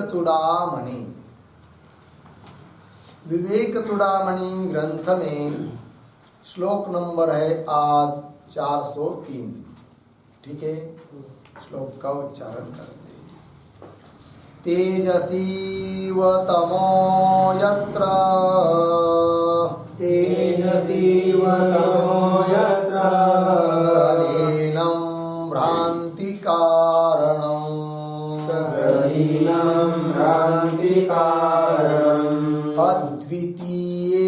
चूड़ामणि। विवेक चूड़ामणि ग्रंथ में श्लोक नंबर है आज 403। ठीक है, श्लोक का उच्चारण करते हैं। तेजसीव तमो यत्र, तेजसीव तमो यत्र, प्रलीनं भ्रान्ति कारणम्, प्रलीनं भ्रान्ति कारणम्, अद्वितीये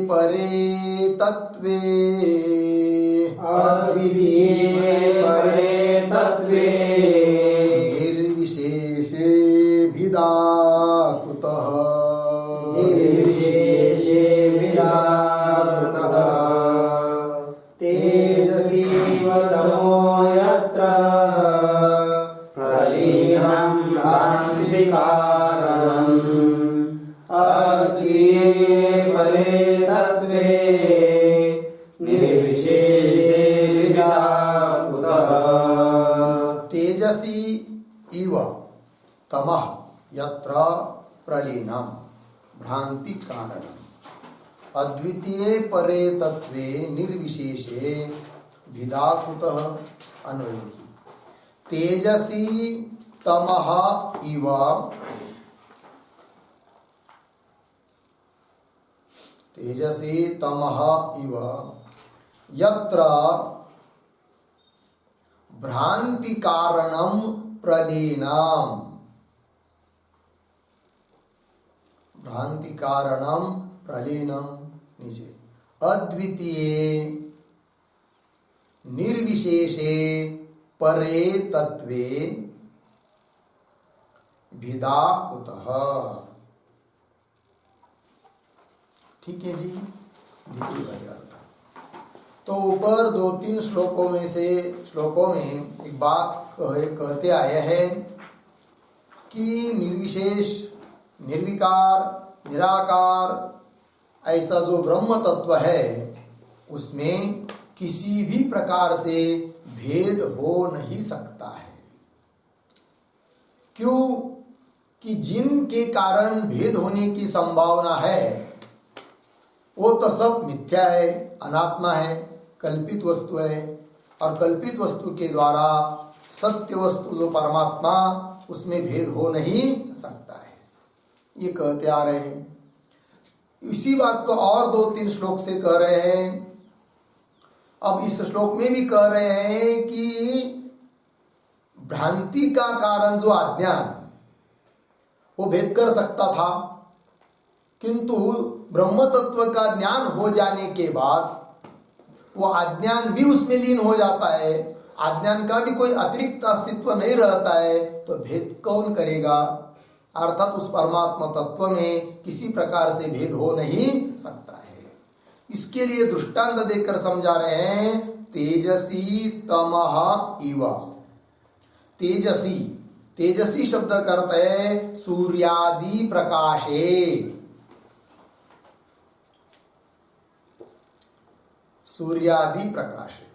परे तत्त्वे, अद्वितीये परे तत्त्वे, निर्विशेषे भिदा कुतः, निर्विशेषे भिदा कुतः। तेजसीव तमो यत्र, प्रलीनं भ्रान्ति कारणम्, अद्वितीये परे तत्त्वे, निर्विशेषे भिदा कुतः। तेजसी इव तमः यत्र प्रलीनं भ्रांति कारणम्, अद्वितीये परे तत्त्वे निर्विशेषे भिदा कुतः। अन्वय की। तेजसी तमः इव, तेजसी तमः इव यत्र भ्रांति कारणम प्रलीनम, भ्रांति कारणम प्रलीनम, नीचे अद्वितीये निर्विशेषे परे तत्वे भिदा कुतः। ठीक है जी, देखिए भाई अर्थ। तो ऊपर 2-3 श्लोकों में से एक बात कहते आए हैं कि निर्विशेष, निर्विकार, निराकार ऐसा जो ब्रह्म तत्व है उसमें किसी भी प्रकार से भेद हो नहीं सकता है। क्यों? कि जिनके कारण भेद होने की संभावना है वो तो सब मिथ्या है, अनात्मा है, कल्पित वस्तु है, और कल्पित वस्तु के द्वारा सत्य वस्तु जो परमात्मा, उसमें भेद हो नहीं सकता है, ये कहते आ रहे हैं। इसी बात को और 2-3 श्लोक से कह रहे हैं। अब इस श्लोक में भी कह रहे हैं कि भ्रांति का कारण जो अज्ञान, वो भेद कर सकता था, किंतु ब्रह्म तत्व का ज्ञान हो जाने के बाद वो अज्ञान भी उसमें लीन हो जाता है, अज्ञान का भी कोई अतिरिक्त अस्तित्व नहीं रहता है, तो भेद कौन करेगा? अर्थात उस परमात्मा तत्व में किसी प्रकार से भेद हो नहीं सकता है। इसके लिए दृष्टांत देकर समझा रहे हैं। तेजसी तमः इव, तेजसी, तेजसी शब्द का अर्थ है सूर्यादि प्रकाशे, सूर्यादि प्रकाशे।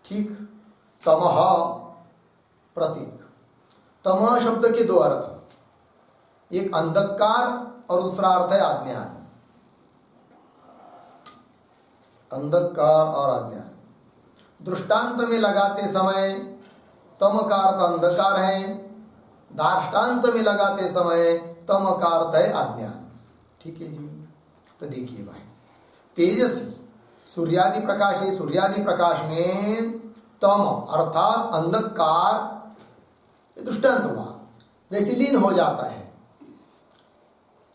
ठीक, तमः प्रतीक। तमः शब्द के 2 अर्थ, एक अंधकार और दूसरा अर्थ है अज्ञान। अंधकार और अज्ञान दृष्टांत में लगाते समय तम का अर्थ अंधकार है, दार्ष्टान्त में लगाते समय तम का अर्थ है अज्ञान। ठीक है जी। तो देखिए भाई, तेजसी सूर्यादि प्रकाश है, सूर्यादि प्रकाश में तम अर्थात अंधकार दृष्टांत हुआ, जैसे लीन हो जाता है।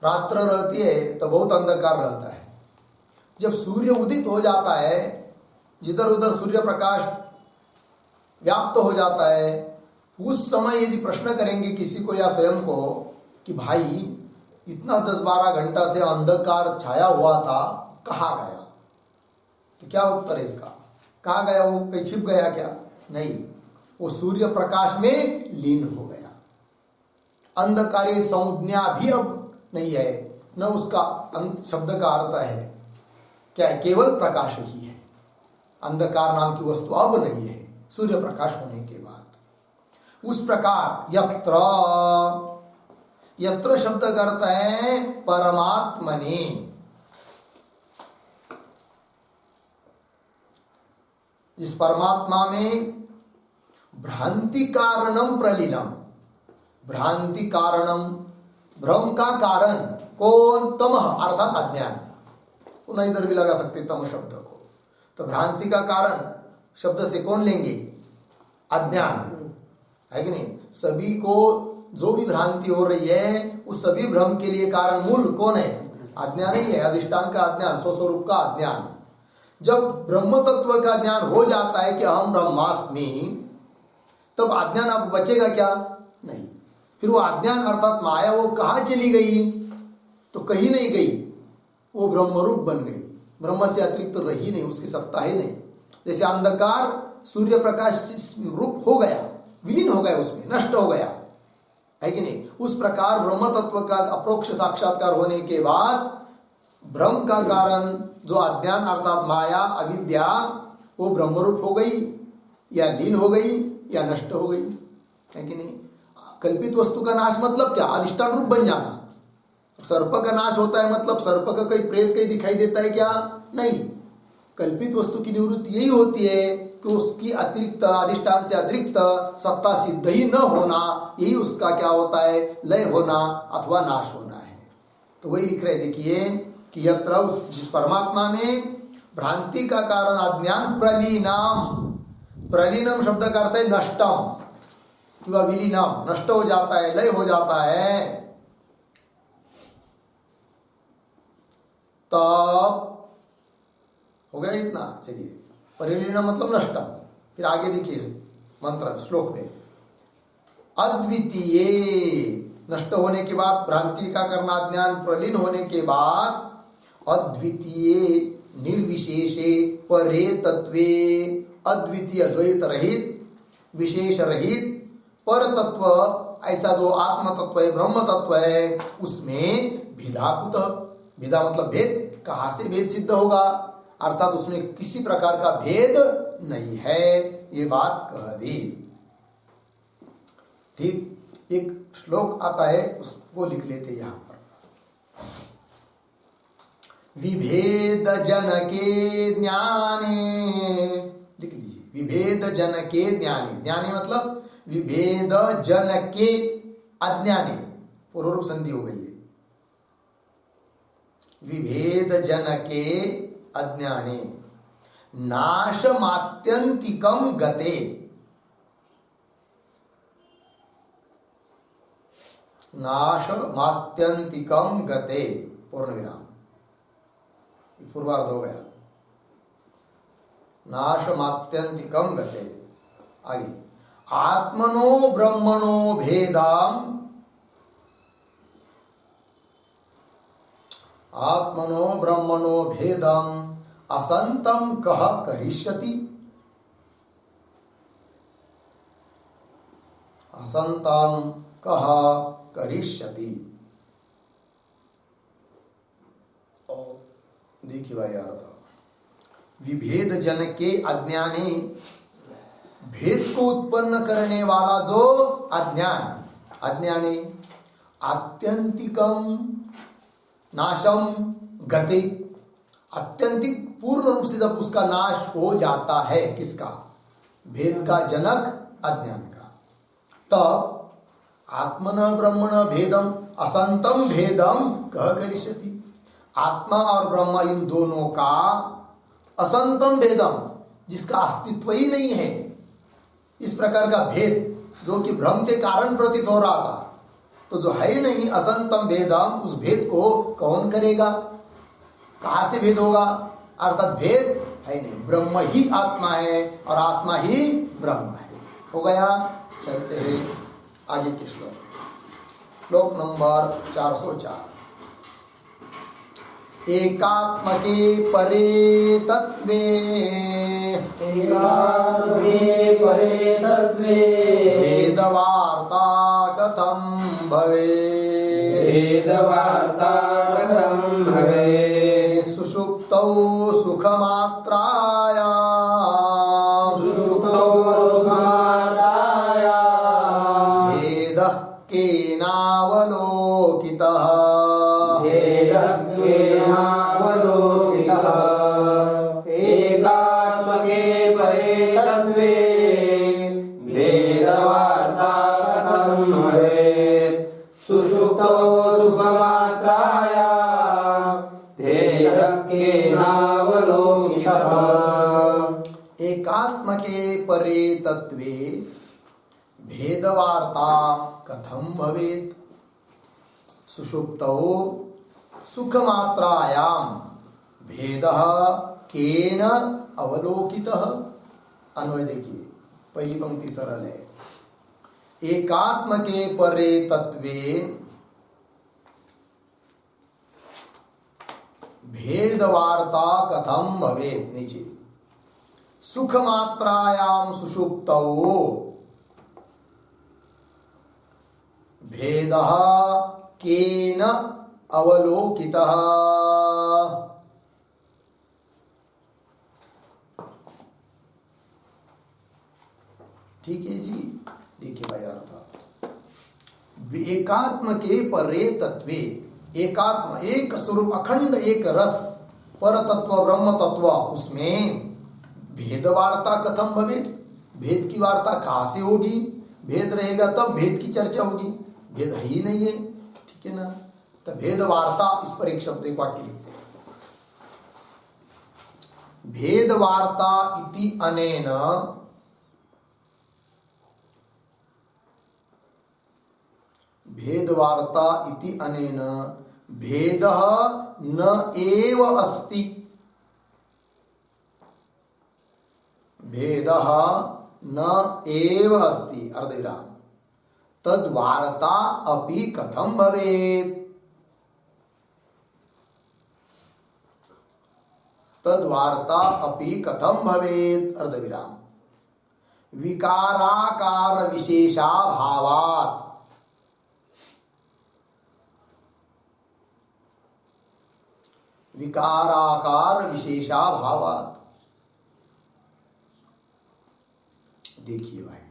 रात्र रहती है तो बहुत अंधकार रहता है, जब सूर्य उदित हो जाता है, जिधर उधर सूर्य प्रकाश व्याप्त हो जाता है, उस समय यदि प्रश्न करेंगे किसी को या स्वयं को कि भाई इतना 10-12 घंटा से अंधकार छाया हुआ था, कहाँ गया? तो क्या उत्तर है इसका? कहाँ गया? वो कहीं छिप गया क्या? नहीं, वो सूर्य प्रकाश में लीन हो गया। अंधकारी संज्ञा भी अब नहीं है, न उसका शब्द का अर्थ है क्या है, केवल प्रकाश ही है। अंधकार नाम की वस्तु अब नहीं है, सूर्य प्रकाश होने के बाद। उस प्रकार यत्र, यत्र शब्द करता है परमात्मने, जिस परमात्मा में भ्रांति कारणम प्रलीनम, भ्रांति कारणम, भ्रम का कारण कौन? तमः अर्थात अज्ञान। पुनः इधर भी लगा सकते तम शब्द को। तो भ्रांति का कारण शब्द से कौन लेंगे? अज्ञान, है कि नहीं? सभी को जो भी भ्रांति हो रही है उस सभी भ्रम के लिए कारण मूल कौन है? अज्ञान ही है। अधिष्ठान का अज्ञान, स्वस्वरूप का अज्ञान। जब ब्रह्म तत्व का ज्ञान हो जाता है कि अहम ब्रह्मास्मि, तब अज्ञान अब बचेगा क्या? नहीं। फिर वो अज्ञान अर्थात माया वो कहाँ चली गई? तो कहीं नहीं गई, वो ब्रह्म रूप बन गई। ब्रह्म से अतिरिक्त तो रही नहीं, उसकी सत्ता ही नहीं। जैसे अंधकार सूर्य प्रकाश रूप हो गया, विलीन हो गया, उसमें नष्ट हो गया, है कि नहीं? उस प्रकार ब्रह्म तत्व का अप्रोक्ष साक्षात्कार होने के बाद भ्रम का कारण जो अज्ञान अर्थात माया अविद्या, वो ब्रह्मरूप हो गई या लीन हो गई या नष्ट हो गई, है कि नहीं? कल्पित वस्तु का नाश मतलब क्या? अधिष्ठान रूप बन जाना। सर्प का नाश होता है मतलब सर्प का कोई प्रेत कहीं दिखाई देता है क्या? नहीं। कल्पित वस्तु की निवृत्ति यही होती है कि उसकी अतिरिक्त, अधिष्ठान से अतिरिक्त सत्ता सिद्ध ही न होना, यही उसका क्या होता है? लय होना अथवा नाश होना है। तो वही लिख रहे, देखिए कि यत्र, उस जिस परमात्मा में भ्रांति का कारण अज्ञान प्रलीनम, प्रलीनम शब्द का अर्थ है नष्टम किंवा विलीनम, नष्ट हो जाता है, लय हो जाता है। तब हो गया इतना। चलिए, परिलीनम मतलब नष्टम। फिर आगे देखिए मंत्र श्लोक में, अद्वितीय, नष्ट होने के बाद भ्रांति का करना अज्ञान प्रलीन होने के बाद अद्वितीय निर्विशेषे परे तत्वे, अद्वितीय द्वैत रहित विशेष रहित पर तत्व, ऐसा जो आत्म तत्व है, ब्रह्म तत्व है, उसमें भिदाकुत, भिदा मतलब भेद, कहाँ से भेद सिद्ध होगा? अर्थात उसमें किसी प्रकार का भेद नहीं है, ये बात कह दी। ठीक, एक श्लोक आता है उसको लिख लेते यहां पर। विभेद जनके ज्ञाने, लिख लीजिए, विभेद जनके ज्ञानी, ज्ञानी मतलब विभेद जनके अज्ञानी, पूर्व रूप संधि हो गई है। विभेद जनके अज्ञाने नाशमात्यंतिकम गते, नाशमात्यंतिकम गते, पूर्ण विराम, पूर्वार्ध हो गया। नाशमात्यंतिकम गते। आगे, आत्मनो ब्रह्मणो भेदम, आत्मनो ब्रह्मणो भेदम असंतम कह करिष्यति, असंतम कह करिष्यति। देखिए भाई यार, विभेद जन के अज्ञाने, भेद को उत्पन्न करने वाला जो अज्ञान, अज्ञानी आत्यंतिकम नाशम गते, अत्यंतिक पूर्ण रूप से जब उसका नाश हो जाता है, किसका? भेद का जनक अज्ञान का, तब आत्मन ब्रह्मण भेदम असंतम भेदम कह करिष्यति, आत्मा और ब्रह्म इन दोनों का असंतम भेदम, जिसका अस्तित्व ही नहीं है, इस प्रकार का भेद जो कि भ्रम के कारण प्रतीत हो रहा था, तो जो है ही नहीं असंतम भेदम, उस भेद को कौन करेगा? कहाँ से भेद होगा? अर्थात भेद है नहीं, ब्रह्म ही आत्मा है और आत्मा ही ब्रह्म है। हो गया। चलते हैं आगे के श्लोक, श्लोक नंबर 404। एकात्मके परे तत्वे, एकात्मके परे तत्वे वेदवार्ता कथं भवेत्, वेदवार्ता कथं भवेत्, सुषुप्तौ सुखमात्रायां, सुषुप्तौ केनावलोकितः एकात्मके परे तत्त्वे भेदवार्ता कथं भवेत् सुषुप्तो सुखमात्रायां भेदः केनावलोकितः एकात्म के परे तत्वे भेदवार्ता कथम भवेत् सुषुप्तौ सुखमात्रायां भेदः केन अवलोकितः। अन्वय देखिए, पहली पंक्ति सरल है। एकात्म के परे तत्वे भेदवार्ता कथम भवेत्। नीचे सुखमात्रायां सुषुप्तौ भेदः केन अवलोकितः। ठीक है जी, देखिए भाई अर्थ एकात्म के परे तत्वे, एकात्म एक स्वरूप अखंड एक रस पर तत्व ब्रह्म तत्व, उसमें भेद वार्ता कथम भवे, भेद की वार्ता कहां से होगी। भेद रहेगा तब भेद की चर्चा होगी, भेद है ही नहीं है, ठीक है ना। तो भेद वार्ता, इस पर एक शब्द एक वाक्य लिखते हैं। भेद वार्ता इति अनेन भेद वार्ता इति अनेन भेदः न एव अस्ति, भेदः न एव अस्ति अर्धविराम तद्वार्ता अपि कथम भवेत्, तद्वार्ता अपि कथम भवेत् अर्धविराम विकाराकार विशेषाभावात्, विकाराकार विशेषाभावात्। देखिए भाई,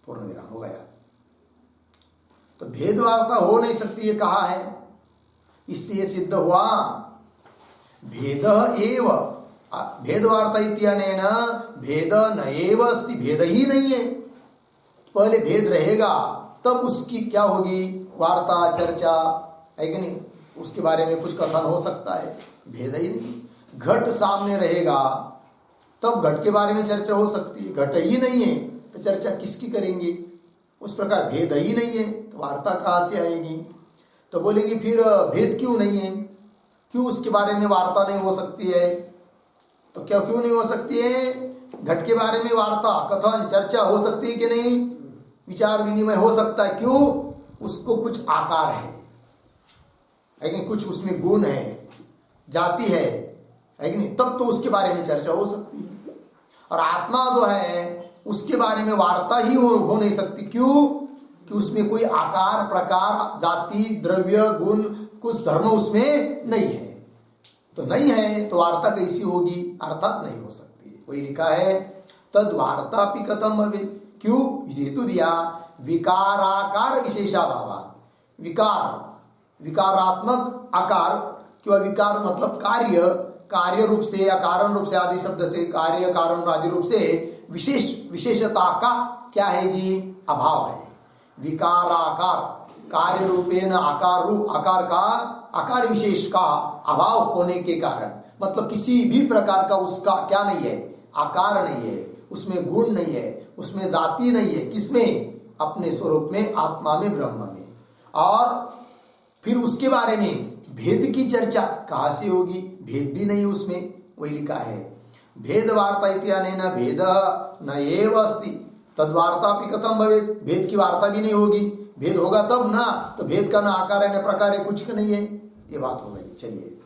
पूर्ण विराम हो गया। तो भेदवार्ता हो नहीं सकती, ये कहा है, इससे ये सिद्ध हुआ भेद एव भेदवार्ता इत्यनेन भेद न एव अस्ति, भेद ही नहीं है। पहले भेद रहेगा तब उसकी क्या होगी, वार्ता चर्चा है कि नहीं, उसके बारे में कुछ कथन हो सकता है। भेद ही नहीं, घट सामने रहेगा तब घट के बारे में चर्चा हो सकती है, घट ही नहीं है तो चर्चा किसकी करेंगे। उस प्रकार भेद ही नहीं है तो वार्ता कहाँ से आएगी। तो बोलेंगे फिर भेद क्यों नहीं है, क्यों उसके बारे में वार्ता नहीं हो सकती है। तो क्या क्यों नहीं हो सकती है, घट के बारे में वार्ता कथन चर्चा हो सकती है कि नहीं, विचार विनिमय हो सकता है। क्यों, उसको कुछ आकार है कि कुछ उसमें गुण है, जाति है कि नहीं, तब तो उसके बारे में चर्चा हो सकती है। और आत्मा जो है उसके बारे में वार्ता ही हो नहीं सकती। क्यों, कि उसमें कोई आकार प्रकार जाति द्रव्य गुण कुछ धर्म उसमें नहीं है। तो नहीं है तो वार्ता कैसी होगी, अर्थात नहीं हो सकती है। वही लिखा है तद वार्ता भी कथम भवे, क्यों, हेतु दिया विकाराकार विशेषाभावात्। विकार विकारात्मक आकार, क्यों विकार मतलब कार्य, कार्य रूप से या कारण रूप से आदि शब्द से कार्य कारण आदि रूप से विशेष विशेषता का क्या है जी, अभाव है। विकाराकार कार्य रूपेण आकार रूप आकार का आकार विशेष का अभाव होने के कारण, मतलब किसी भी प्रकार का उसका क्या नहीं है, आकार नहीं है, उसमें गुण नहीं है, उसमें जाति नहीं है, किसमें, अपने स्वरूप में, आत्मा में, ब्रह्म में। और फिर उसके बारे में भेद की चर्चा कहाँ से होगी, भेद भी नहीं उसमें। वही लिखा है भेद वार्ता इत्यनेन भेद न एव अस्ति तद्वार्ता भी कथम भवेत्, भेद की वार्ता भी नहीं होगी। भेद होगा तब ना, तो भेद का ना आकार है न प्रकार है, कुछ नहीं है, ये बात हो गई। चलिए,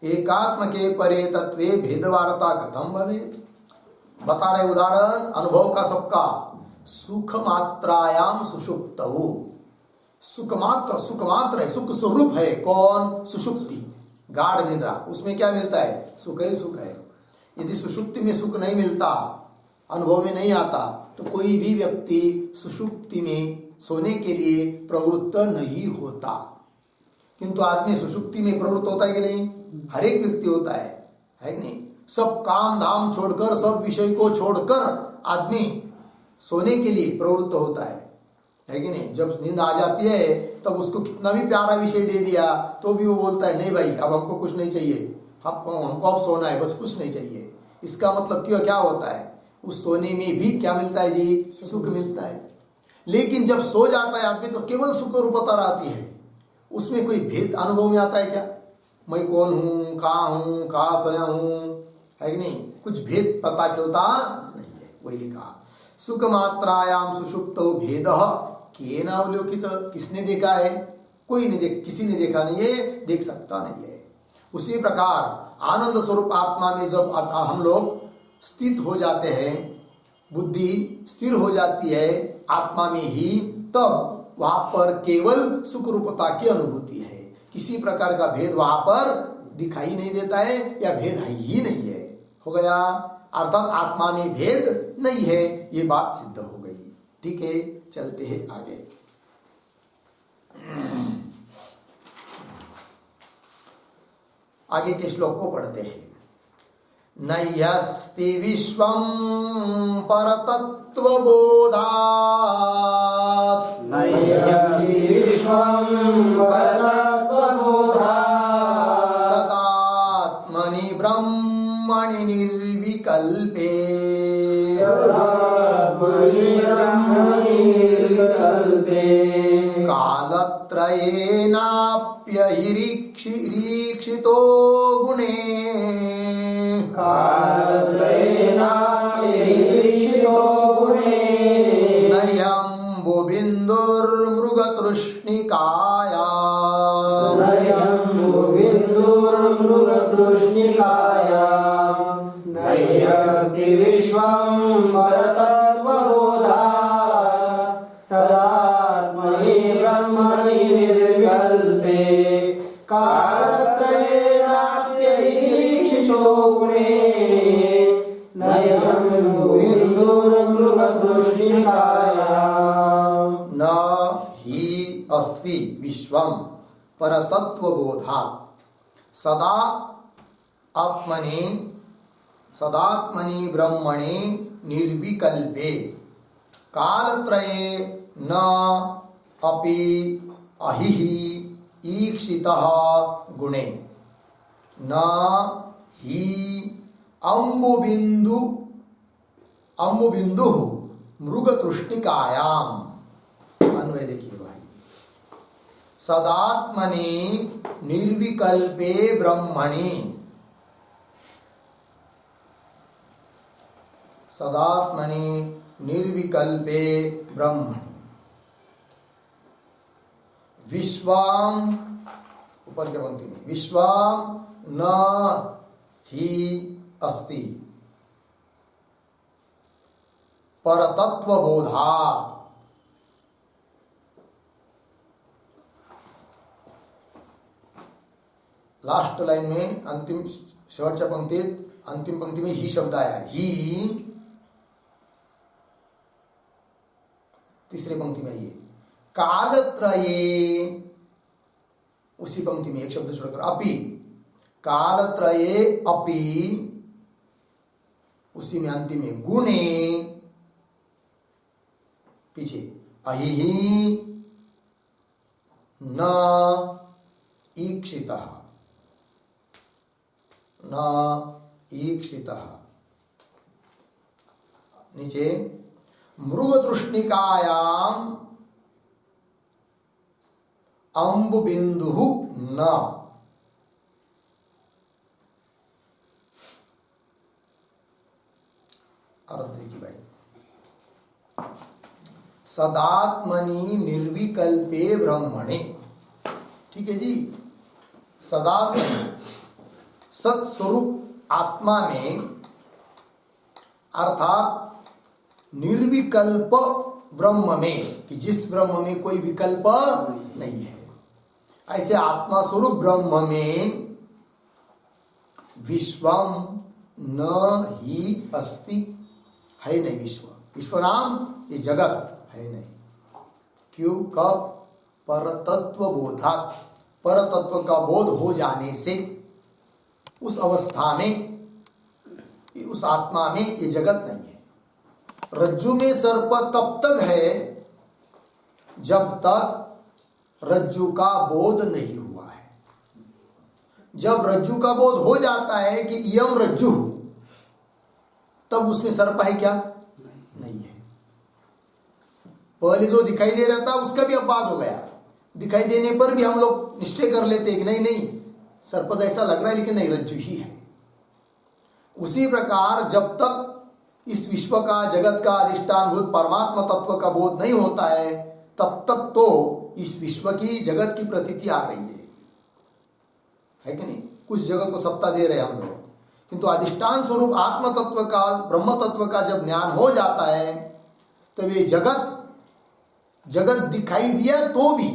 एकात्म के परे तत्वे भेद वार्ता कथम भवेत्, बता रहे उदाहरण अनुभव का सबका। सुख मात्रायाम सुषुप्तौ, सुख मात्र, सुख मात्र है, सुख स्वरूप है कौन, सुषुप्ति, गाढ़ निद्रा, उसमें क्या मिलता है, सुख ही सुख है। यदि सुषुप्ति में सुख नहीं मिलता, अनुभव में नहीं आता, तो कोई भी व्यक्ति सुषुप्ति में सोने के लिए प्रवृत्त नहीं होता। किंतु आदमी सुषुप्ति में प्रवृत्त होता है कि नहीं? हर एक व्यक्ति होता है कि नहीं? सब काम धाम छोड़कर, सब विषय को छोड़कर आदमी सोने के लिए प्रवृत्त होता है कि नहीं? जब नींद आ जाती है तब उसको कितना भी प्यारा विषय दे दिया तो भी वो बोलता है नहीं भाई अब हमको कुछ नहीं चाहिए, हमको अब सोना है, बस कुछ नहीं चाहिए। इसका मतलब क्यों क्या होता है? उस सोने में भी क्या मिलता है जी? सुख मिलता है। लेकिन जब सो जाता है आदमी तो केवल सुख रूपता रहती है, उसमें कोई भेद अनुभव में आता है क्या? मैं कौन हूँ, कहाँ सोया हूँ, है कि नहीं? कुछ भेद पता चलता नहीं है। वही लिखा सुख मात्रायाम सुषुप्तो भेद केन अवलोकित, किसने देखा है? कोई नहीं किसी ने देखा नहीं है, देख सकता नहीं है। उसी प्रकार आनंद स्वरूप आत्मा में जब हम लोग स्थित हो जाते हैं, बुद्धि स्थिर हो जाती है आत्मा में ही, तब वहां पर केवल सुख रूपता की अनुभूति है। किसी प्रकार का भेद वहां पर दिखाई नहीं देता है या भेद है ही नहीं है। हो गया, अर्थात आत्मा में भेद नहीं है, ये बात सिद्ध हो गई। ठीक है, चलते हैं आगे। आगे के श्लोक को पढ़ते हैं। नयस्ति विश्वं परतत्त्वबोधात्, नयस्ति विश्वं परतत्त्वबोधात्, सदात्मनि ब्रह्मणि निर्विकल्पे, सदात्मनि ब्रह्मणि निर्विकल्पे, कालत्रयेनाप्यहिरीक्षितो गुणे, कालत्रयेनाप्यहिरीक्षितो गुणे, नयम्बुबिन्दुर्मृगतृष्णिकाया, नयम्बुबिन्दुर्मृगतृष्णिकाया, नयस्ति विश्वं परतत्त्वबोधात्, सदात्मनि ब्रह्मणि निर्विकल्पे, कालत्रयेनाप्यहिरीक्षितो गुणे, नयम्बुबिन्दुर्मृगतृष्णिकाया। न हि अस्ति विश्वं परतत्त्वबोधात्, सदात्मनि ब्रह्मणि निर्विकल्पे, कालत्रये न अपि अहिः ईक्षितः गुणे, न हि अम्बुबिन्दु मृगतृष्णिकायाम। अन्वय देखिए भाई, सदात्मनि निर्विकल्पे ब्रह्मणि, सदात्मनि निर्विकल्पे ब्रह्मणि, विश्वाम, ऊपर के पंक्ति में, विश्वाम न ही अस्ति परतत्त्वबोधात्, लास्ट लाइन में अंतिम शेवटच्या पंक्तीत अंतिम पंक्ति में ही शब्द आया, ही। तीसरी पंक्ति में ये कालत्रये, उसी पंक्ति में एक शब्द छोड़कर अपि, कालत्रये अपि, उसी में अंतिम में गुणे, पीछे अहिहि न ईक्षितः, न ईक्षितः, नीचे मृगतृष्णिकायाम अम्बुबिन्दुः न, अर्थ देखिए भाई, सदात्मनि निर्विकल्पे ब्रह्मणे, ठीक है जी। सदात्मनि सत्स्वरूप आत्मा में, अर्थात निर्विकल्प ब्रह्म में, कि जिस ब्रह्म में कोई विकल्प नहीं है, ऐसे आत्मा स्वरूप ब्रह्म में विश्वम न ही अस्ति, है नहीं विश्व, विश्व नाम ये जगत है नहीं। क्यों? कब? परतत्वबोधात्, पर तत्व का बोध हो जाने से उस अवस्था में, उस आत्मा में ये जगत नहीं है। रज्जु में सर्प तब तक है जब तक रज्जु का बोध नहीं हुआ है। जब रज्जु का बोध हो जाता है कि इयम रज्जु, तब उसमें सर्प है क्या? नहीं है। पहले जो दिखाई दे रहा था उसका भी अपवाद हो गया। दिखाई देने पर भी हम लोग निश्चय कर लेते हैं कि नहीं नहीं सर्प जैसा लग रहा है, लेकिन नहीं, रज्जु ही है। उसी प्रकार जब तक इस विश्व का, जगत का अधिष्ठानभूत परमात्मा तत्व का बोध नहीं होता है, तब तक तो इस विश्व की, जगत की प्रतीति आ रही है कि नहीं? कुछ जगत को सत्ता दे रहे हैं हम लोग, किंतु अधिष्ठान स्वरूप आत्म तत्व का, ब्रह्म तत्व का जब ज्ञान हो जाता है तो ये जगत दिखाई दिया तो भी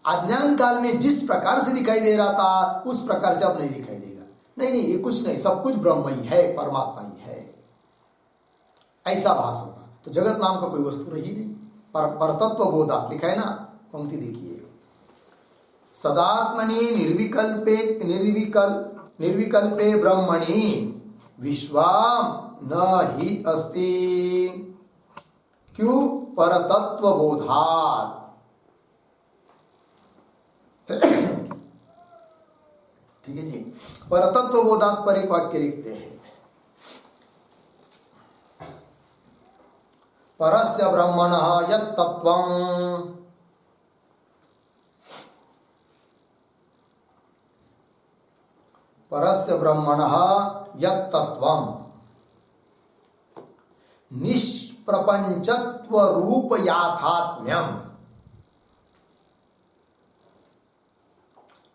अज्ञान काल में जिस प्रकार से दिखाई दे रहा था उस प्रकार से अब नहीं दिखाई देगा। नहीं नहीं, ये कुछ नहीं, सब कुछ ब्रह्म ही है, परमात्मा ही है, ऐसा भास होगा। तो जगत नाम का कोई वस्तु रही नहीं। परतत्व बोधात लिखा है ना, पंक्ति देखिए। सदात्मनि निर्विकल्पे ब्रह्मणि विश्वाम न ही अस्ति। क्यों? परतत्व बोधात। ठीक है जी। परतत्व बोधात पर एक वाक्य लिखते हैं, परस्य ब्रह्मणः यत् तत्वम् परस्य ब्रह्मणः यत् तत्वम् निष्प्रपंचत्व रूप याथात्म्यम्।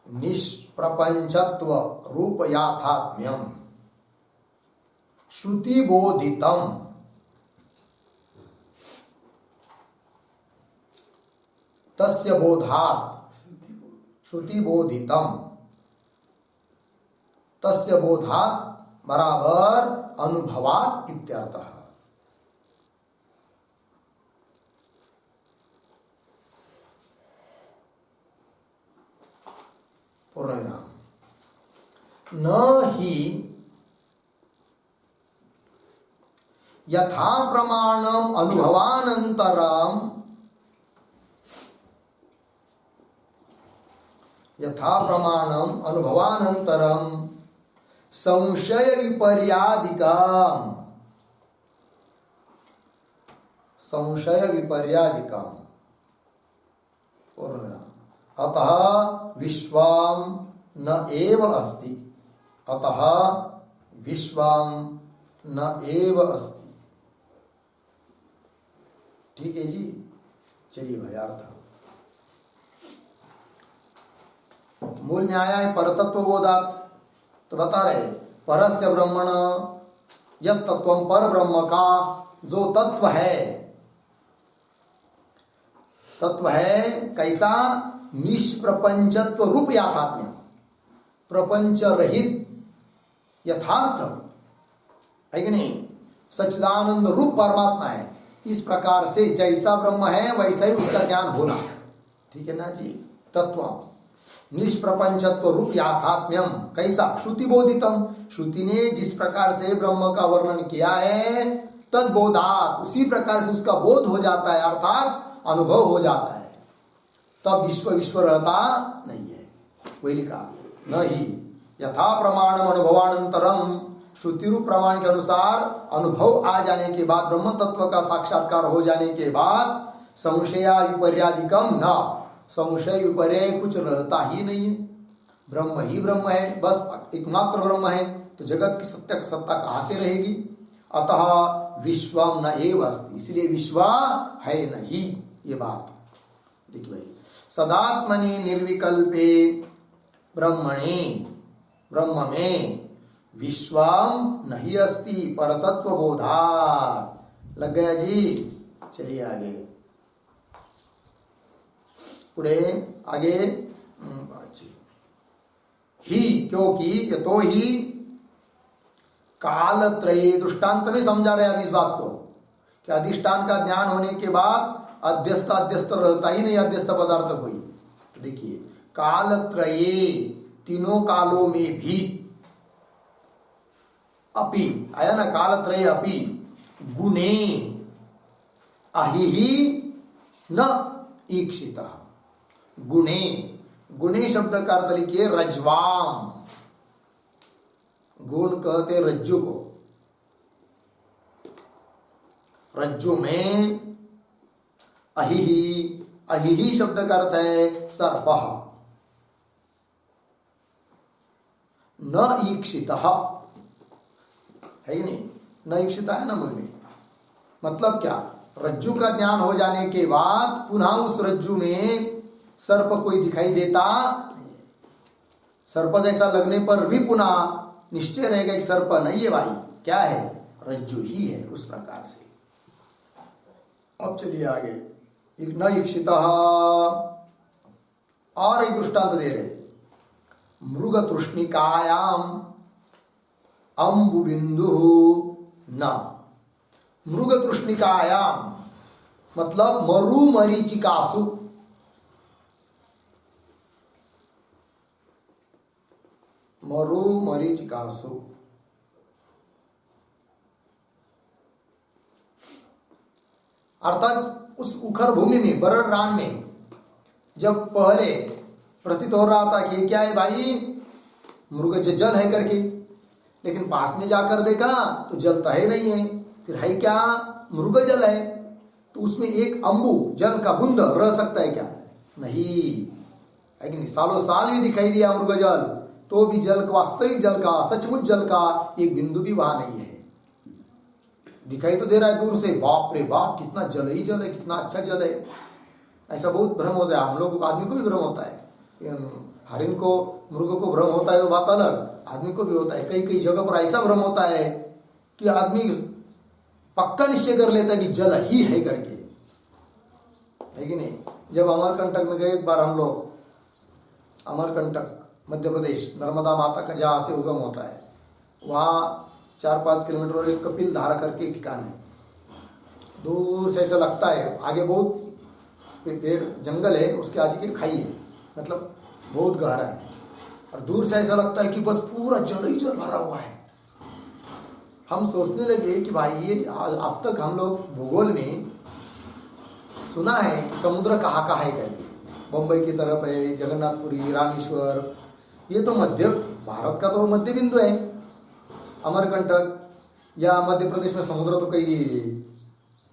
निष्प्रपंचत्व रूप याथात्म्यम् श्रुतिबोधितम् तस्य बोधात् श्रुतिबोधितम् तस्य बोधात् बराबर अनुभवात् इत्यर्थः। पूर्णविराम। न ही यथा प्रमाणम अनुभवानंतरम संशय विपर्यादिकम अतः विश्वाम न एव अस्ति। अतः विश्वाम न एव अस्ति। ठीक है जी। चलिए भाई, अर्थ मूल न्याय है परतत्व बोधात। तो बता रहे परस्य ब्रह्मण यत् तत्वम, पर ब्रह्म का जो तत्व है कैसा? निष्प्रपंचत्व रूप याथात्म्य, प्रपंच रहित यथार्थ है कि नहीं, सच्चिदानंद रूप परमात्मा है। इस प्रकार से जैसा ब्रह्म है वैसा ही उसका ज्ञान होना। ठीक है ना जी। तत्व निष्प्रपंचत्व रूप याथात्म्यम कैसा? श्रुति बोधितम, श्रुति ने जिस प्रकार से ब्रह्म का वर्णन किया है तद्बोधात, उसी प्रकार से उसका बोध हो जाता है, अर्थात अनुभव हो जाता है। तब विश्व रहता नहीं है। वही लिखा, न ही यथा प्रमाणम अनुभवानंतरम, श्रुति रूप प्रमाण के अनुसार अनुभव आ जाने के बाद, ब्रह्म तत्व का साक्षात्कार हो जाने के बाद, संशया विपर्यादिकम न, संशय विपर्य कुछ रहता ही नहीं है। ब्रह्म ही ब्रह्म है, बस एकमात्र ब्रह्म है, तो जगत की सत्ता कहाँ से रहेगी? अतः विश्वम न एव अस्ति, इसलिए विश्व है नहीं। ये बात देखिए भाई, सदात्मनि निर्विकल्पे ब्रह्मणे, ब्रह्म में विश्वम नहीं अस्ति परतत्व बोधात्। लग गया जी। चलिए आगे पुढे आगे। ही क्योंकि यतो ही काल त्रय, दृष्टांत में समझा रहे अब इस बात को कि अधिष्ठान का ज्ञान होने के बाद अध्यस्त रहता ही नहीं, अध्यस्त पदार्थ कोई। तो देखिए कालत्रये, तीनों कालों में भी, अपि आया ना, कालत्रये अपि गुणे अहिहि न ईक्षितः। गुणे, गुणे शब्द का अर्थ लिखिए रज्वाम। गुण कहते रज्जु को। रज्जु में अहिहि, अहिहि शब्द का अर्थ है सर्पः। न ईक्षितः है ही नहीं, न ईक्षिता है ना मूल में। मतलब क्या, रज्जु का ज्ञान हो जाने के बाद पुनः उस रज्जु में सर्प कोई दिखाई देता नहीं है। सर्प जैसा लगने पर भी पुनः निश्चय रहेगा कि सर्प नहीं है भाई, क्या है, रज्जु ही है। उस प्रकार से अब चलिए आगे, न ईक्षितः। और एक दृष्टांत दे रहे, मृग तृष्णिकायाम अम्बुबिंदु न। मृग तृष्णिकायाम मतलब मरु मरीचिकासु, मरु मरीचिकासु। अर्थात उस उखर भूमि में, बरड़ रान में, जब पहले प्रतीत हो रहा था कि क्या है भाई, मृग जल है करके, लेकिन पास में जाकर देखा तो जल तो है नहीं है, फिर है क्या, मृग जल है। तो उसमें एक अम्बु जल का बूंद रह सकता है क्या, नहीं, लेकिन सालों साल भी दिखाई दिया मृग जल, तो भी जल का, वास्तविक जल का, सचमुच जल का एक बिंदु भी वहां नहीं है। दिखाई तो दे रहा है दूर से, बाप रे बाप कितना जल ही जल है, कितना अच्छा जल है, ऐसा बहुत भ्रम होता है। हम लोग आदमी को भी भ्रम होता है, हरिण को, मृग को भ्रम होता है, वो बात अलग, आदमी को भी होता है। कई कई जगह पर ऐसा भ्रम होता है कि आदमी पक्का निश्चय कर लेता है कि जल ही है करके, है कि नहीं। जब अमरकंटक में गए एक बार हम लोग, अमरकंटक मध्य प्रदेश, नर्मदा माता का जहाँ से उगम होता है, वहाँ 4-5 किलोमीटर और एक कपिल धारा करके एक ठिकान है। दूर से ऐसा लगता है, आगे बहुत पेड़ जंगल है, उसके आगे की खाई है, मतलब बहुत गहरा है, और दूर से ऐसा लगता है कि बस पूरा जल ही जल भरा हुआ है। हम सोचने लगे कि भाई ये अब तक हम लोग भूगोल में सुना है कि समुद्र कहाँ कहाँ है करके, बम्बई की तरफ है, जगन्नाथपुरी, रामेश्वर, ये तो मध्य भारत का तो मध्य बिंदु है। अमरकंटक या मध्य प्रदेश में समुद्र तो कहीं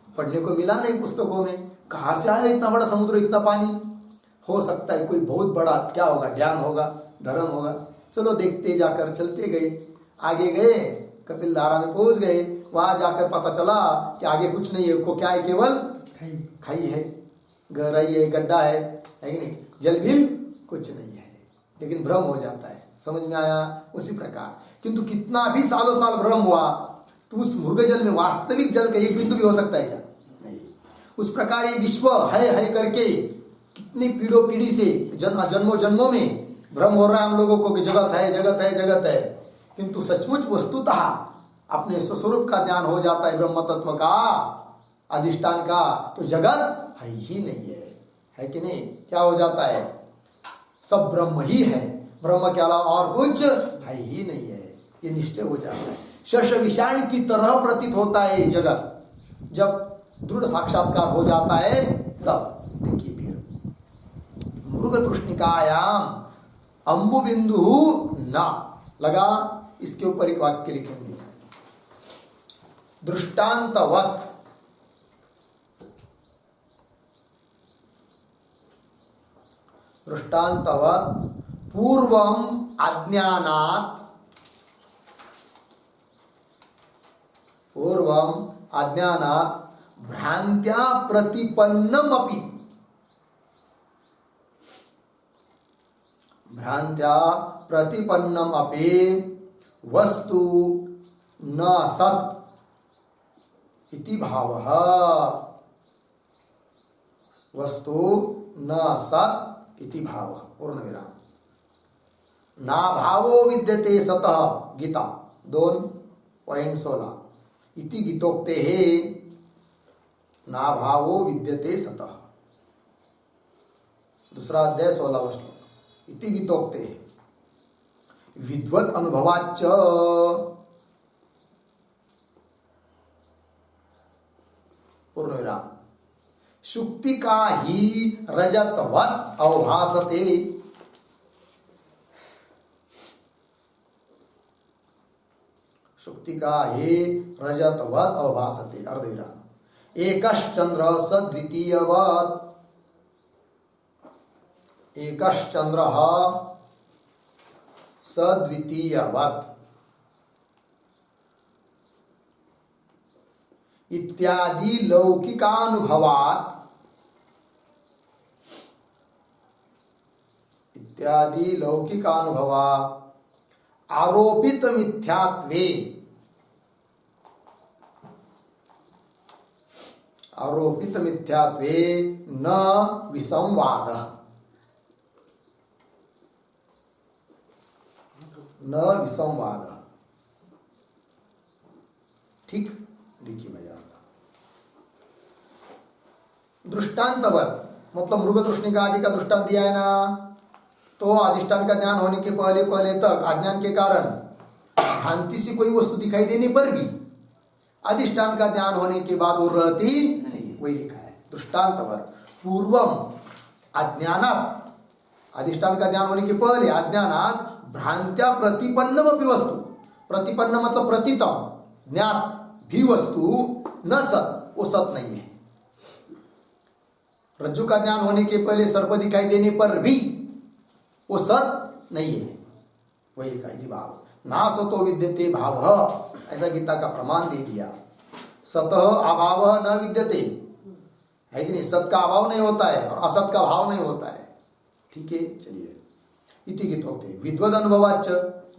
पढ़ने को मिला नहीं पुस्तकों में, कहाँ से आया इतना बड़ा समुद्र, इतना पानी। हो सकता है कोई बहुत बड़ा क्या होगा, डैम होगा, धरम होगा। चलो देखते जाकर, चलते गए, आगे गए, कपिल धारा में पहुंच गए, वहां जाकर पता चला कि आगे कुछ नहीं है, को क्या है, केवल खाई है, गहराई है, गड्ढा है कि नहीं, जल भी कुछ नहीं है। लेकिन भ्रम हो जाता है, समझ में आया। उसी प्रकार किंतु कितना भी सालों साल भ्रम हुआ तो उस मृग जल में वास्तविक जल का एक बिंदु भी हो सकता है क्या, नहीं। उस प्रकार ये विश्व है करके कितनी पीढ़ों पीढ़ी से जन्मों जन्मों में भ्रम हो रहा है हम लोगों को कि जगत है, जगत है, जगत है, किंतु सचमुच वस्तुतः अपने स्वस्वरूप का ज्ञान हो जाता है, ब्रह्म तत्व का, अधिष्ठान का, तो जगत है ही नहीं है कि नहीं। क्या हो जाता है, सब ब्रह्म ही है, ब्रह्म के अलावा और कुछ है ही नहीं है, ये निश्चय हो जाता है। शश विषाण की तरह प्रतीत होता है जगत, जब दृढ़ साक्षात्कार हो जाता है तब। देखिए फिर मृग तृष्णिकायाम अम्बु बिंदु न लगा, इसके ऊपर एक वाक्य लिखेंगे, दृष्टांतवत, दृष्टांतवत पूर्वम अज्ञानात्, पूर्वम अज्ञानात् भ्रांत्या प्रतिपन्नमपि, भ्रांत्या प्रतिपन्नमपि वस्तु न सत् इति भावः, वस्तु न सत् इति भावः, पूर्ण विराम। ना भावो विद्यते सतः, गीता 2:16 इति गीतोक्ते है, ना भावो विद्यते सतः, दूसरा अध्याय 16वां श्लोक। इति वितोक्ते विद्वत अनुभवाच्च पूर्णविराम शुक्ति का ही रजतवत अवभासते। शुक्ति का ही रजतवत अवभासते अर्धविराम। एकश्चंद्र सद्वितीयवत् एकश्चंद्र सद्वितीयवत् इत्यादि लौकिकानुभवात् आरोपित मिथ्यात्वे न विसंवादः ठीक देखिए भैया दृष्टांतवत मतलब मृग तृष्णिका आदि का दृष्टांत दिया है ना, तो अधिष्ठान का ज्ञान होने के पहले पहले तक अज्ञान के कारण भ्रांति से कोई वस्तु दिखाई देने पर भी अधिष्ठान का ज्ञान होने के बाद वो रहती नहीं, वही लिखा है दृष्टांतवत। पूर्वम अज्ञानात अधिष्ठान का ज्ञान होने के पहले अज्ञानात भ्रांत्या प्रतिपन्नमपि वस्तु, प्रतिपन्न मतलब प्रतितम ज्ञात भी वस्तु न सत, वो सत नहीं है। रज्जु का ज्ञान होने के पहले सर्प दिखाई देने पर भी वो सत नहीं है, वही लिखा है भाव ना सतो विद्यते भाव, ऐसा गीता का प्रमाण दे दिया। सतः अभाव न विद्यते है कि नहीं, सत का अभाव नहीं होता है और असत का भाव नहीं होता है। ठीक है चलिए इति गीतोक्ते विद्वद अनुभवाच्च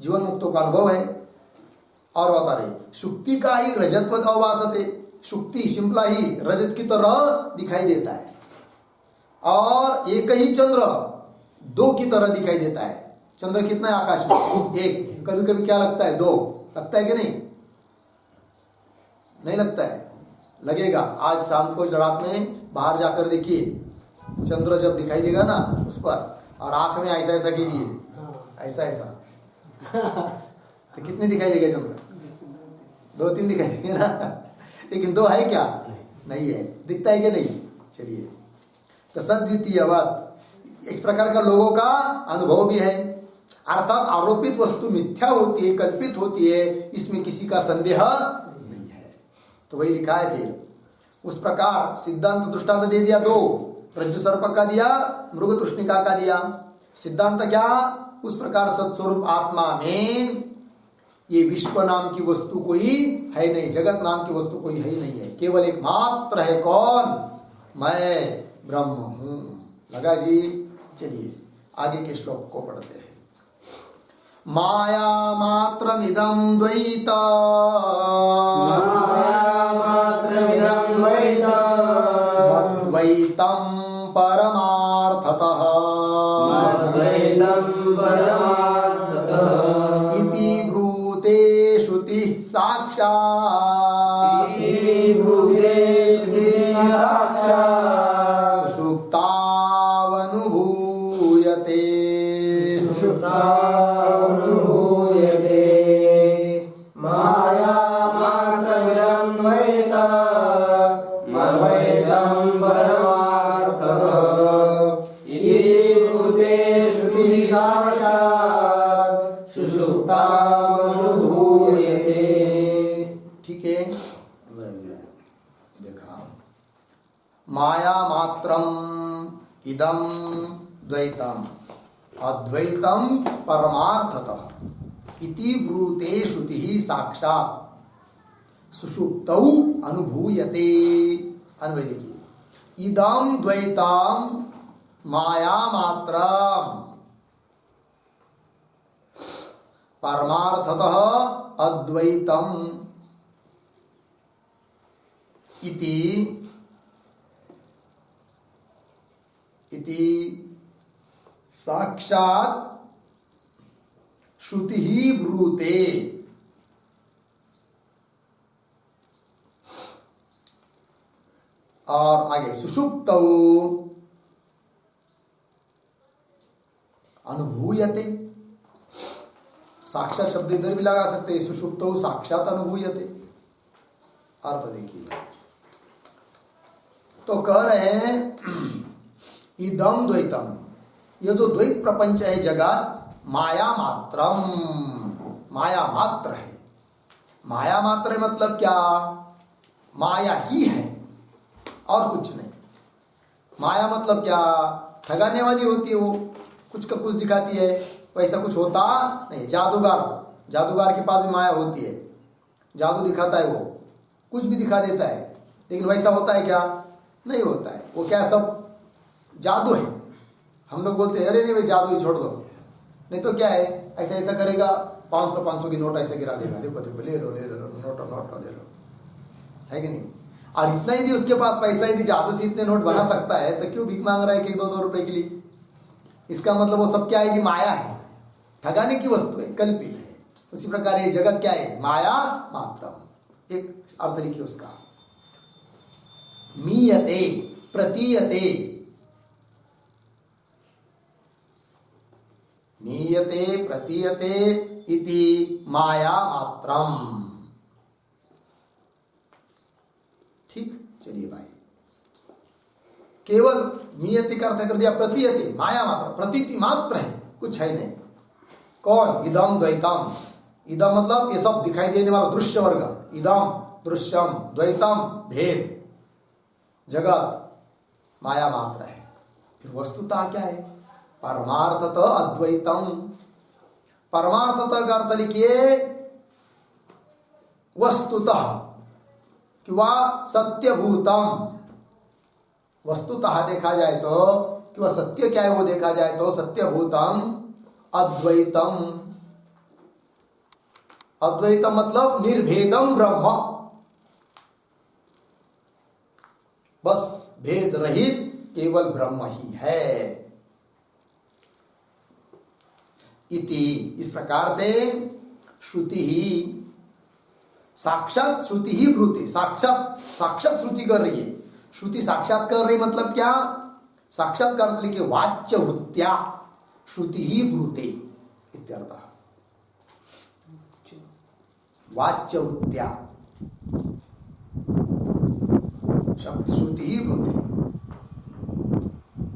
जीवन मुक्तों का अनुभव है। और बता रहे शुक्ति का ही रजतवत अवभासते, शुक्ति शिंपला ही रजत की तरह दिखाई देता है और एक ही चंद्र दो की तरह दिखाई देता है। चंद्र कितना है आकाश में, एक, कभी कभी क्या लगता है, दो लगता है कि नहीं, नहीं लगता है, लगेगा। आज शाम को रात में बाहर जाकर देखिए चंद्र जब दिखाई देगा ना उस पर, और आंख में ऐसा ऐसा कीजिए, ऐसा ऐसा तो कितने दिखाई देगा चंद्र, दो तीन दिखाई देंगे ना, लेकिन दो है क्या, नहीं है, दिखता है कि नहीं। चलिए तो सद्वितीयवत इस प्रकार का लोगों का अनुभव भी है, अर्थात आरोपित वस्तु मिथ्या होती है, कल्पित होती है, इसमें किसी का संदेह नहीं है। तो वही लिखा है फिर उस प्रकार सिद्धांत दृष्टांत दे दिया, दो रज्जु सर्प का दिया, मृग तृष्णिका का दिया। सिद्धांत क्या, उस प्रकार सत्स्वरूप आत्मा में ये विश्व नाम की वस्तु कोई है नहीं, जगत नाम की वस्तु कोई है नहीं है, केवल एक मात्र है, कौन, मैं ब्रह्म हूं। लगा जी। चलिए आगे के श्लोक को पढ़ते हैं। माया मात्रमिदं द्वैत, मद्वैतं परमार्थतः इति ब्रूते श्रुतिः साक्षात् सुषुप्तावनुभूयते। माया मात्रमिदं द्वैत मद्वैतं परमार्थतः इति ब्रूते श्रुतिः साक्षात् सुषुप्तावनुभूयते। ठीक है, देखा माया मात्रम इदम द्वैतम अद्वैतम परमार्थतः इति ब्रूते श्रुति साक्षात् सुषुप्तौ अनुभूयते। अन्वय देखिए, इदम द्वैतम माया मात्रम परमार्थतः अद्वैतम इति साक्षात् श्रुति ही ब्रूते। और आगे सुषुप्तौ अनुभूयते, साक्षात शब्द इधर भी लगा सकते हैं, सुषुप्तौ साक्षात अनुभूयते। अर्थ देखिए, तो कह रहे हैं इदम द्वैतम, ये जो द्वैत प्रपंच है जगत, माया मात्रम, माया मात्र है। माया मात्र मतलब क्या? माया ही है और कुछ नहीं। माया मतलब क्या? ठगाने वाली होती है, वो कुछ का कुछ दिखाती है, वैसा कुछ होता नहीं। जादूगर के पास भी माया होती है, जादू दिखाता है, वो कुछ भी दिखा देता है, लेकिन वैसा होता है क्या? नहीं होता है। वो क्या, सब जादू है। हम लोग बोलते हैं अरे नहीं भाई जादू ही छोड़ दो, नहीं तो क्या है, ऐसा ऐसा करेगा, 500 की नोट ऐसे गिरा देगा, देखो देखो ले लो नोट ले लो, है कि नहीं? और इतना ही उसके पास पैसा ही जादू से इतने नोट बना सकता है, तो क्यों भीख मांग रहा है कि 2-2 रुपए के लिए? इसका मतलब वो सब क्या है? ये माया है, ठगाने की वस्तु है, कल्पित है। उसी प्रकार ये जगत क्या है? माया मात्रम। एक अर्थ लिखिए उसका, मीयते प्रतीयते, मीयते प्रतीयते इति माया मात्रम। ठीक, चलिए भाई, केवल मीयते का अर्थ कर दिया प्रतीयते, माया मात्र, प्रतीति मात्र है, कुछ है नहीं। कौन? इदम द्वैतम। इदम मतलब ये सब दिखाई देने वाला दृश्य वर्ग, इदम दृश्यम, द्वैतम भेद, जगत माया मात्र है। फिर वस्तुतः क्या है? परमार्थतः अद्वैतम। परमार्थतः का अर्थ लिखिए वस्तुतः किंवा सत्यभूतम। वस्तुतः देखा जाए तो कि वह सत्य क्या है, वो देखा जाए तो सत्यभूतम अद्वैतम। अद्वैतम मतलब निर्भेदम ब्रह्म, बस भेद रहित केवल ब्रह्म ही है। इति, इस प्रकार से श्रुति ही, साक्षात श्रुति ही ब्रूते, साक्षात श्रुति कर रही है। श्रुति साक्षात कर रही मतलब क्या? साक्षात का अर्थ लिखिए वाच्य वृत्त्या श्रुति ही ब्रूते इत्यर्थः। वाच्य वृत्त्या श्रुति ही ब्रूते,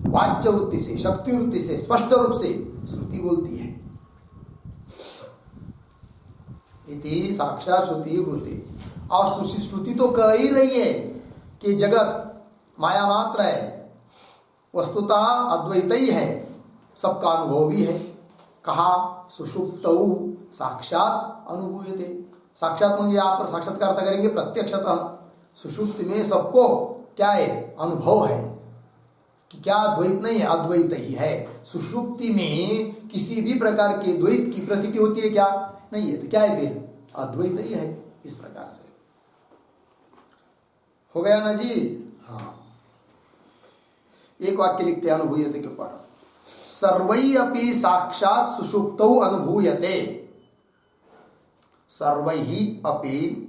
वाच्य वृत्ति से, शक्ति वृत्ति से, स्पष्ट रूप से श्रुति बोलती है। इति साक्षात श्रुति ब्रूते। और श्रुति तो कह ही रही है कि जगत माया मात्र है, वस्तुतः अद्वैत ही है, सबका अनुभव भी है। कहा? सुषुप्तौ साक्षात अनुभूयते। साक्षात म्हणजे यहाँ पर साक्षात्कार करेंगे प्रत्यक्षतः। सुषुप्ति में सबको क्या है? अनुभव है कि क्या द्वैत नहीं है, अद्वैत ही है। सुषुप्ति में किसी भी प्रकार के द्वैत की प्रतीति होती है क्या? नहीं है, तो क्या है फिर? अद्वैत ही है। इस प्रकार से हो गया ना जी? हाँ, एक वाक्य लिखते हैं अनुभूयते के ऊपर, सर्वै अपि साक्षात सुषुप्तौ अनुभूयते। सर्वै अपि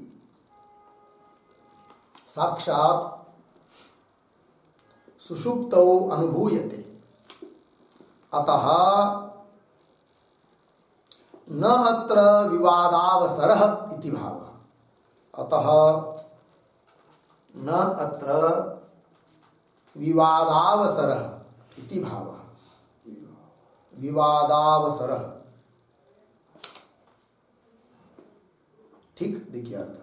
साक्षात सुषुप्तौ अनुभूयते, अतः न अत्र विवादावसरः इति भावः। अतः न अत्र विवादावसरः इति भावः। विवादावसरः, ठीक, देखिए अर्थ।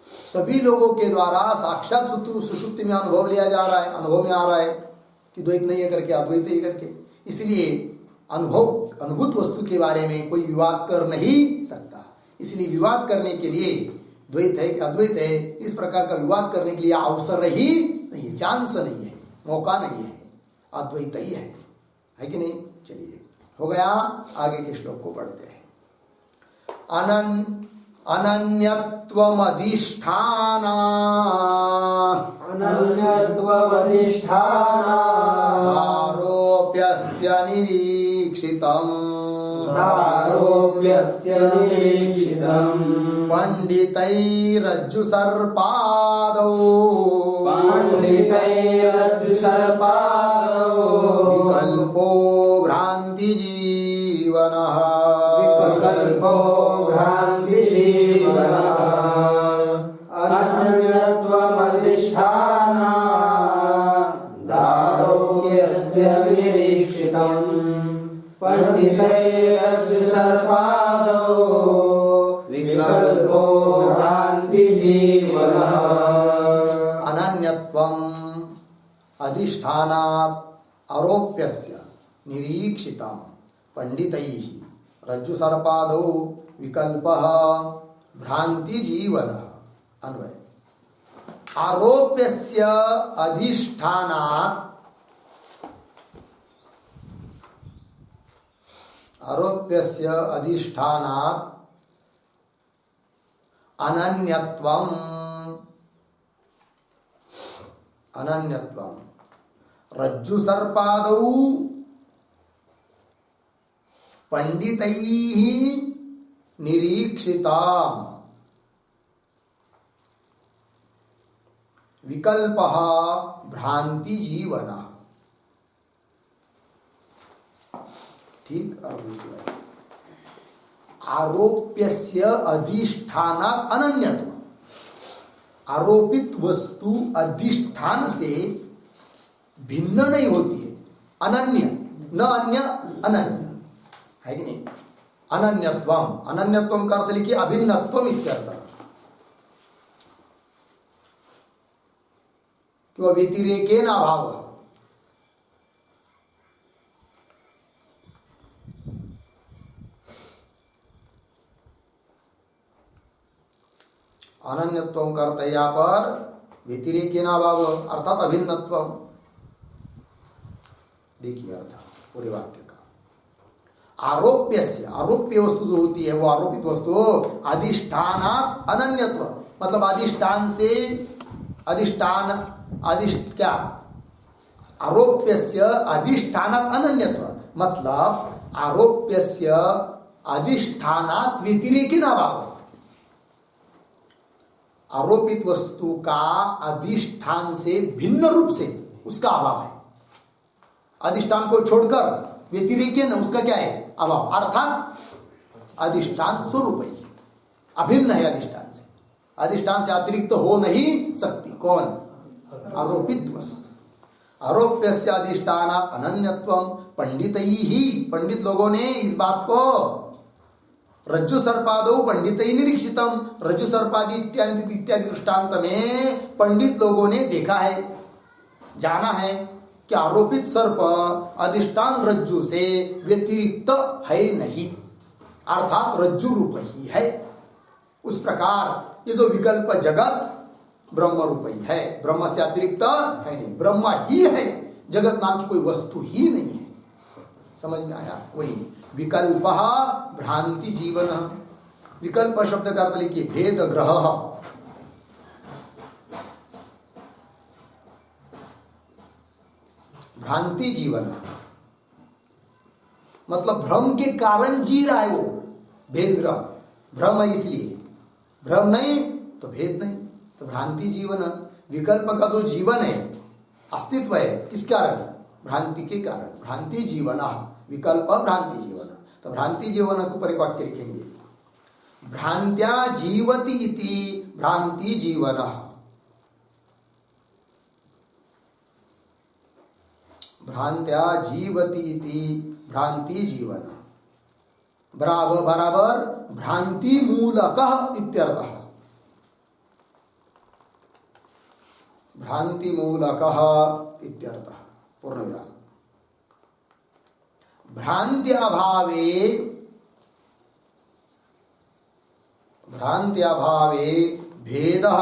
सभी लोगों के द्वारा साक्षात सुषुप्ति में अनुभव लिया जा रहा है, अनुभव में आ रहा है कि द्वैत नहीं है करके, अद्वैत ही करके। इसलिए अनुभूत वस्तु के बारे में कोई विवाद कर नहीं सकता। इसलिए विवाद करने के लिए द्वैत है कि अद्वैत है, इस प्रकार का विवाद करने के लिए अवसर ही नहीं है, चांस नहीं है, मौका नहीं है, अद्वैत ही है कि नहीं? चलिए, हो गया। आगे के श्लोक को पढ़ते हैं। अनन्यत्वमधिष्ठाना दारोप्यस्य निरीक्षितम् पंडितैरज्जु सर्पादौ विकल्पो भ्रांति जीवति जीवनः विकल्पो भ्रान्ति जीवनः अन्यत्वमधिष्ठानादारोग्यस्य निरीक्षितम् पंडितैरज्जुसर्पादौ विकल्पो भ्रान्ति जीवनः अनन्यत्वम् अधिष्ठानात् आरोप्यस्य निरीक्षितं पंडितैः रज्जुसर्पादौ विकल्पः भ्रांति जीवनः। अन्वय आरोप्यस्य अधिष्ठानात् अनन्यत्वम् रज्जुसर्पादौ पंडितैः निरीक्षिताम् विकल्पः भ्रांति जीवनः। ठीक। आरोप्यस्य अधिष्ठानात् अनन्यत्व, आरोपित वस्तु अधिष्ठान से भिन्न नहीं होती है, अनन्य, न अन्य, अनन्य है कि नहीं। अनन्यत्वम, अनन्यत्वम का अर्थ लिखिए अभिन्नत्वम इत्यर्थ, कि व्यतिरेकेन अभाव। अनन्यत्वम का अर्थ यहाँ पर व्यतिरेकेन अभाव अर्थात अभिन्नत्वम। देखिए अर्थ पूरे वाक्य का। आरोप्यस्य, आरोप्य वस्तु जो होती है वो आरोपित वस्तु अधिष्ठानात् अनन्यत्व, मतलब अधिष्ठान से, क्या आरोप्यस्य अधिष्ठानात् अनन्यत्व, मतलब आरोप्यस्य अधिष्ठानात् व्यतिरेकेन अभाव। आरोपित वस्तु का अधिष्ठान से भिन्न रूप से उसका अभाव है। अधिष्ठान को छोड़कर व्यतिरेकेन उसका क्या है, अभाव, अर्थात अधिष्ठान स्वरूप है, अभिन्न है अधिष्ठान से, अधिष्ठान से अतिरिक्त हो नहीं सकती। कौन? आरोपित वस्तु। आरोप्यस्य अधिष्ठानात् अनन्यत्वम पंडितैः, पंडित लोगों ने इस बात को रज्जु सर्पादौ पंडितैः निरीक्षितम, रज्जु सर्पादि इत्यादि दृष्टांत में पंडित लोगों ने देखा है, जाना है कि आरोपित सर्प अधिष्ठान रज्जु से व्यतिरिक्त है नहीं, अर्थात रज्जु रूप ही है। उस प्रकार ये जो विकल्प जगत ब्रह्म रूप ही है, ब्रह्म से अतिरिक्त है नहीं, ब्रह्म ही है, जगत नाम की कोई वस्तु ही नहीं है। समझ में आया? वही विकल्प भ्रांति जीवन। विकल्प शब्द का अर्थ लिखिए भेद ग्रह, भ्रांति जीवन मतलब भ्रम के कारण जी रहा है वो, भेद ग्रह, भ्रम है इसलिए, भ्रम नहीं तो भेद नहीं, तो भ्रांति जीवन। विकल्प का जो जीवन है, अस्तित्व है, किस कारण? भ्रांति के कारण। भ्रांति जीवन, विकल्प भ्रांति जीवन। तो भ्रांति जीवन को परिवाक्य लिखेंगे, भ्रांत्या जीवति इति भ्रांति जीवन। भ्रांत्या जीवति इति भ्रांति जीवन बराबर बराबर भ्रांति मूलकः इत्यर्थः। भ्रांति मूलकः इत्यर्थः पूर्णविराम। भ्रांत्याभावे भेदः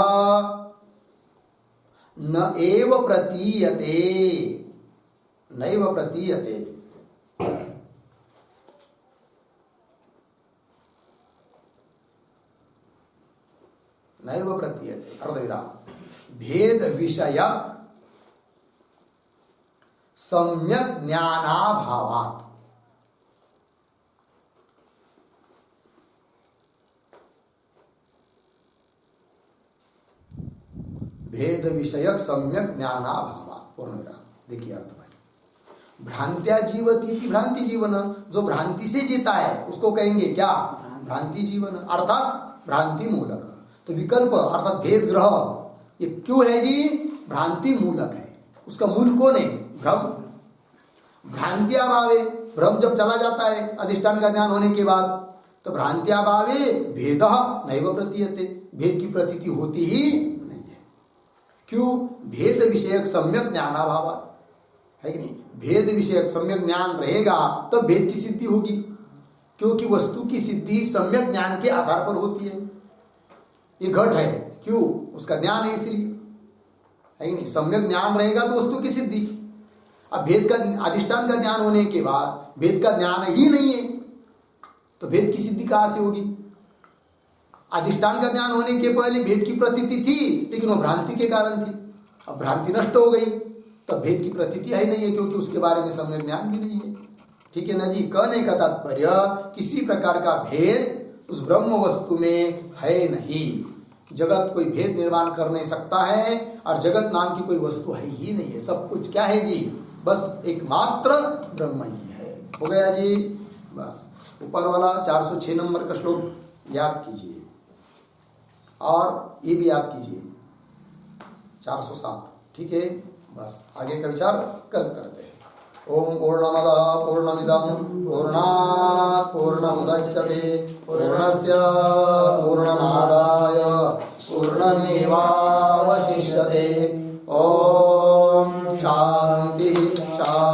न एव प्रतीयते, नैव प्रतीयते। नैव प्रतीयते अर्धविराम। भेद विषयक सम्यक ज्ञानाभावात्, भेद विषयक सम्यक ज्ञानाभावात् पूर्णविराम। देखिए अर्थ भाई, भ्रांत्या जीवती थी भ्रांति जीवन, जो भ्रांति से जीता है उसको कहेंगे क्या? भ्रांति जीवन, अर्थात भ्रांति मूलक। तो विकल्प अर्थात भेद ग्रह ये क्यों है जी? भ्रांति मूलक है। उसका मूल कौन है? भ्रम। भ्रांत्याभावे, भ्रम जब चला जाता है अधिष्ठान का ज्ञान होने के बाद, तो भ्रांत्याभावे भेद नैव प्रतीयते, भेद की प्रतीति होती ही नहीं है। क्यों? भेद विषयक सम्यक ज्ञानाभाव है कि नहीं? भेद विषयक सम्यक ज्ञान रहेगा तब भेद की सिद्धि होगी, क्योंकि वस्तु की सिद्धि सम्यक ज्ञान के आधार पर होती है। ये घट है, क्यों? उसका ज्ञान है इसलिए, है कि नहीं? सम्यक ज्ञान रहेगा तो वस्तु की सिद्धि। अब भेद का अधिष्ठान का ज्ञान होने के बाद भेद का ज्ञान ही नहीं है, तो भेद की सिद्धि कहां से होगी? अधिष्ठान का ज्ञान होने के पहले भेद की प्रतीति थी, लेकिन वो भ्रांति के कारण थी। अब भ्रांति नष्ट हो गई तब भेद की प्रतीति ही नहीं है, क्योंकि उसके बारे में सम्यक ज्ञान भी नहीं है। ठीक है ना जी? कहने का तात्पर्य किसी प्रकार का भेद उस ब्रह्म वस्तु में है नहीं। जगत कोई भेद निर्माण कर नहीं सकता है, और जगत नाम की कोई वस्तु है ही नहीं है। सब कुछ क्या है जी? बस एकमात्र ब्रह्म ही है। हो गया जी? बस ऊपर वाला 406 नंबर का श्लोक याद कीजिए, और ये भी याद कीजिए 407। ठीक है? बस आगे का विचार कल करते हैं। ओम पूर्णमदः पूर्णमिदं पूर्णात् पूर्णमुदच्यते पूर्णस्य पूर्णमादाय पूर्णमेवावशिष्यते। ओम शांति शांति।